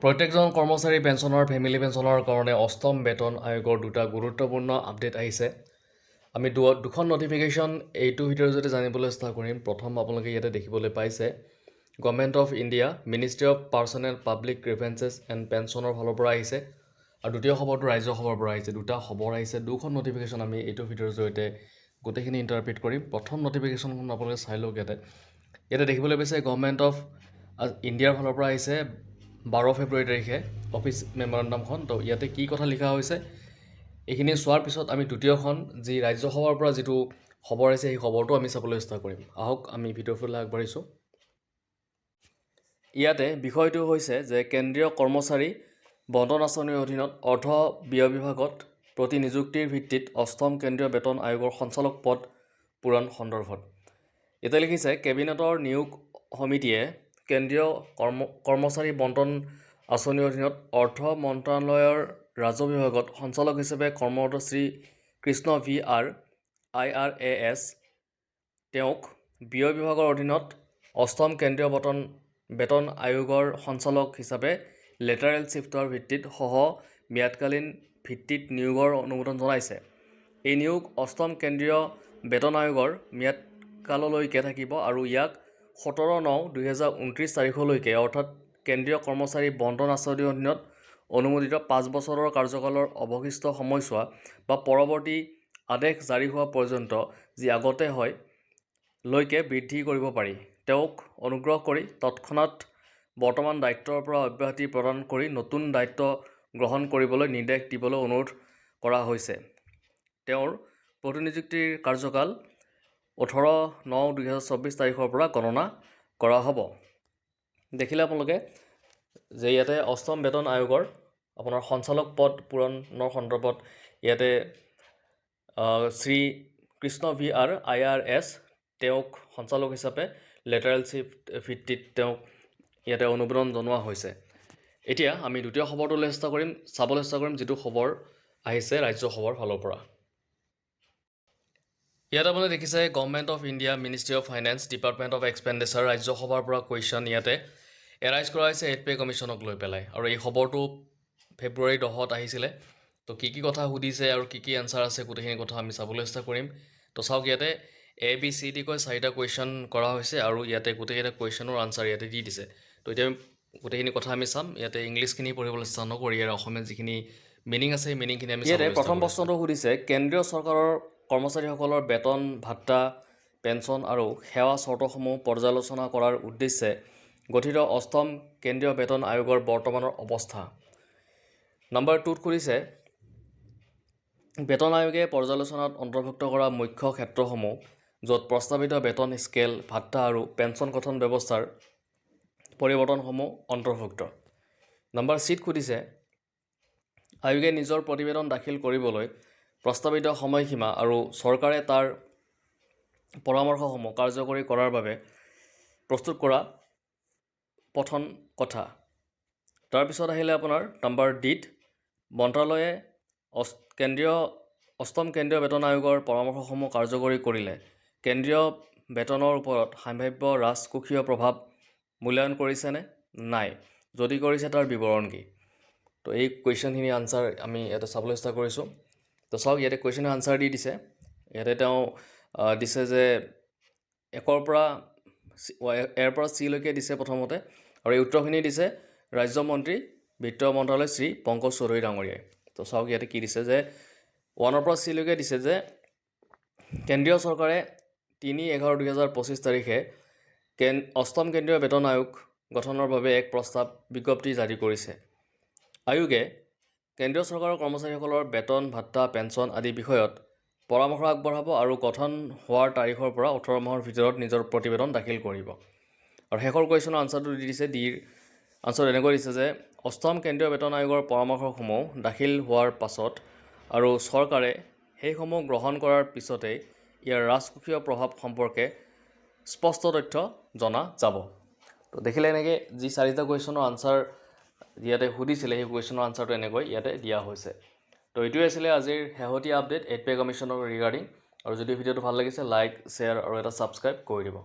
প্ৰত্যেকজন কৰ্মচাৰী পেঞ্চনৰ ফেমিলি পেঞ্চনৰ কাৰণে অষ্টম বেতন আয়োগৰ দুটা গুৰুত্বপূৰ্ণ আপডেট আহিছে। আমি দুখন নটিফিকেশ্যন এইটো ভিডিঅ'ৰ জৰিয়তে জানিবলৈ চেষ্টা কৰিম। প্ৰথম আপোনালোকে ইয়াতে দেখিবলৈ পাইছে government of India ministry of personnel public grievances and পেঞ্চনৰ ফালৰ পৰা আহিছে, আৰু দ্বিতীয় খবৰটো ৰাজ্য সভাৰ পৰা আহিছে। দুটা খবৰ আহিছে, দুখন নটিফিকেশ্যন আমি এইটো ভিডিঅ'ৰ জৰিয়তে গোটেইখিনি ইণ্টাৰপ্ৰিট কৰিম। প্ৰথম নটিফিকেশ্যনখন আপোনালোকে চাই লওক। ইয়াতে দেখিবলৈ পাইছে গভৰ্ণমেণ্ট অফ ইণ্ডিয়াৰ ফালৰ পৰা আহিছে 12 ফেব্ৰুৱাৰী তাৰিখে অফিচ মেমৰেণ্ডামখন। তো ইয়াতে কি কথা লিখা হৈছে এইখিনি চোৱাৰ পিছত আমি দ্বিতীয়খন যি ৰাজ্যসভাৰ পৰা যিটো খবৰ আহিছে সেই খবৰটো আমি চাবলৈ চেষ্টা কৰিম। আহক আমি ভিডিঅ'ৰ ফালে আগবাঢ়িছোঁ। ইয়াতে বিষয়টো হৈছে যে কেন্দ্ৰীয় কৰ্মচাৰী বণ্টন আঁচনিৰ অধীনত অৰ্থ ব্যয় বিভাগত প্ৰতি নিযুক্তিৰ ভিত্তিত অষ্টম কেন্দ্ৰীয় বেতন আয়োগৰ সঞ্চালক পদ পূৰণ সন্দৰ্ভত ইয়াতে লিখিছে কেবিনেটৰ নিয়োগ সমিতিয়ে কেন্দ্ৰীয় কৰ্মচাৰী বণ্টন আঁচনিৰ অধীনত অৰ্থ মন্ত্ৰালয়ৰ ৰাজহ বিভাগত সঞ্চালক হিচাপে কৰ্মৰত Shri Krishna V R IRAS তেওঁক ব্যয় বিভাগৰ অধীনত অষ্টম কেন্দ্ৰীয় বেতন আয়োগৰ সঞ্চালক হিচাপে লেটাৰেল শ্বিফ্টৰ ভিত্তিত সহ ম্যাদকালীন ভিত্তিত নিয়োগৰ অনুমোদন জনাইছে। এই নিয়োগ অষ্টম কেন্দ্ৰীয় বেতন আয়োগৰ ম্যাদকাললৈকে থাকিব আৰু ইয়াক 17/9/2029 তাৰিখলৈকে অৰ্থাৎ কেন্দ্ৰীয় কৰ্মচাৰী বণ্টন আঁচনিৰ অধীনত অনুমোদিত 5 বছৰৰ কাৰ্যকালৰ অৱশিষ্ট সময়ছোৱা বা পৰৱৰ্তী আদেশ জাৰি হোৱা পৰ্যন্ত যি আগতে হয় লৈকে বৃদ্ধি কৰিব পাৰি। তেওঁক অনুগ্ৰহ কৰি তৎক্ষণাত বৰ্তমান দায়িত্বৰ পৰা অব্যাহতি প্ৰদান কৰি নতুন দায়িত্ব গ্ৰহণ কৰিবলৈ নিৰ্দেশ দিবলৈ অনুৰোধ কৰা হৈছে। তেওঁৰ প্ৰতিনিযুক্তিৰ কাৰ্যকাল 18/9/2024 তাৰিখৰ পৰা গণনা কৰা হ'ব। দেখিলে আপোনালোকে যে ইয়াতে অষ্টম বেতন আয়োগৰ আপোনাৰ সঞ্চালক পদ পূৰণৰ সন্দৰ্ভত ইয়াতে Shri Krishna V R IRAS তেওঁক সঞ্চালক হিচাপে লেটাৰেল শ্বিফ্ট ভিত্তিত তেওঁক ইয়াতে অনুমোদন জনোৱা হৈছে। এতিয়া আমি দ্বিতীয় খবৰটোলৈ চাবলৈ চেষ্টা কৰিম যিটো খবৰ আহিছে ৰাজ্যসভাৰ ফালৰ পৰা। ইয়াত আপুনি দেখিছে government of India ministry of finance department of expenditure ৰাজ্যসভাৰ পৰা কুৱেশ্যন ইয়াতে এৰাইজ কৰা হৈছে 8 পে কমিশ্যনক লৈ পেলাই, আৰু এই খবৰটো ফেব্ৰুৱাৰী 10ত আহিছিলে। তো কি কথা সুধিছে আৰু কি এনচাৰ আছে গোটেইখিনি কথা আমি চাবলৈ চেষ্টা কৰিম। তো চাওক ইয়াতে ABCD কৈ 4টা কুৱেশ্যন কৰা হৈছে আৰু ইয়াতে গোটেইকেইটা কুৱেশ্যনৰ আনচাৰ ইয়াতে দি দিছে। তো এতিয়া গোটেইখিনি কথা আমি চাম। ইয়াতে ইংলিছখিনি পঢ়িবলৈ চেষ্টা নকৰি ইয়াৰ অসমীয়া যিখিনি মিনিং আছে সেই মিনিংখিনি আমি ইয়াতে প্ৰথম প্ৰশ্নটো সুধিছে কেন্দ্ৰীয় চৰকাৰৰ কৰ্মচাৰীসকলৰ বেতন ভাত্তা পেঞ্চন আৰু সেৱা চৰ্তসমূহ পৰ্যালোচনা কৰাৰ উদ্দেশ্যে গঠিত অষ্টম কেন্দ্ৰীয় বেতন আয়োগৰ বৰ্তমানৰ অৱস্থা। নম্বৰ 2ত সুধিছে বেতন আয়োগে পৰ্যালোচনাত অন্তৰ্ভুক্ত কৰা মুখ্য ক্ষেত্ৰসমূহ য'ত প্ৰস্তাৱিত বেতন স্কেল ভাত্তা আৰু পেঞ্চন গঠন ব্যৱস্থাৰ পৰিৱৰ্তনসমূহ অন্তৰ্ভুক্ত। নম্বৰ 3ত সুধিছে আয়োগে নিজৰ প্ৰতিবেদন দাখিল কৰিবলৈ প্ৰস্তাৱিত সময়সীমা আৰু চৰকাৰে তাৰ পৰামৰ্শসমূহ কাৰ্যকৰী কৰাৰ বাবে প্ৰস্তুত কৰা পথন কথা। তাৰপিছত আহিলে আপোনাৰ নম্বৰ Dত মন্ত্ৰালয়ে অষ্টম কেন্দ্ৰীয় বেতন আয়োগৰ পৰামৰ্শসমূহ কাৰ্যকৰী কৰিলে কেন্দ্ৰীয় বেতনৰ ওপৰত সম্ভাৱ্য ৰাজকোষীয় প্ৰভাৱ মূল্যায়ন কৰিছেনে নাই, যদি কৰিছে তাৰ বিৱৰণ কি। তো এই কুৱেশ্যনখিনি আনচাৰ আমি ইয়াতে চাবলৈ চেষ্টা কৰিছোঁ। তো চাওক ইয়াতে কুৱেশ্যনৰ আনচাৰ দি দিছে। ইয়াতে তেওঁ দিছে যে এৰ পৰা C লৈকে দিছে প্ৰথমতে, আৰু এই উত্তৰখিনি দিছে ৰাজ্যমন্ত্ৰী বিত্ত মন্ত্ৰালয় শ্ৰী পংকজ চৌধুৰী ডাঙৰীয়াই। তো চাওক ইয়াতে কি দিছে যে 1ৰ পৰা C লৈকে দিছে যে কেন্দ্ৰীয় চৰকাৰে 3/11/2025 তাৰিখে অষ্টম কেন্দ্ৰীয় বেতন আয়োগ গঠনৰ বাবে এক প্ৰস্তাৱ বিজ্ঞপ্তি জাৰি কৰিছে। আয়োগে কেন্দ্ৰীয় চৰকাৰৰ কৰ্মচাৰীসকলৰ বেতন ভাত্তা পেঞ্চন আদি বিষয়ত পৰামৰ্শ আগবঢ়াব আৰু গঠন হোৱাৰ তাৰিখৰ পৰা 18 মাহৰ ভিতৰত নিজৰ প্ৰতিবেদন দাখিল কৰিব। আৰু শেষৰ কুৱেশ্যনৰ আনচাৰটো দি দিছে। ডিৰ আনচাৰ এনেকৈ দিছে যে অষ্টম কেন্দ্ৰীয় বেতন আয়োগৰ পৰামৰ্শসমূহ দাখিল হোৱাৰ পাছত আৰু চৰকাৰে সেইসমূহ গ্ৰহণ কৰাৰ পিছতেই ইয়াৰ ৰাজকোষীয় প্ৰভাৱ সম্পৰ্কে স্পষ্ট তথ্য জনা যাব। তো দেখিলে এনেকৈ যি 4টা কুৱেশ্যনৰ আনচাৰ ইয়াতে সুধিছিলে সেই কুৱেশ্যনৰ আনচাৰটো এনেকৈ ইয়াতে দিয়া হৈছে। তো এইটোৱে আছিলে আজিৰ শেহতীয়া আপডেট 8 পে কমিশ্যনৰ ৰিগাৰ্ডিং। আৰু যদি ভিডিঅ'টো ভাল লাগিছে লাইক শ্বেয়াৰ আৰু এটা ছাবস্ক্ৰাইব কৰি দিব।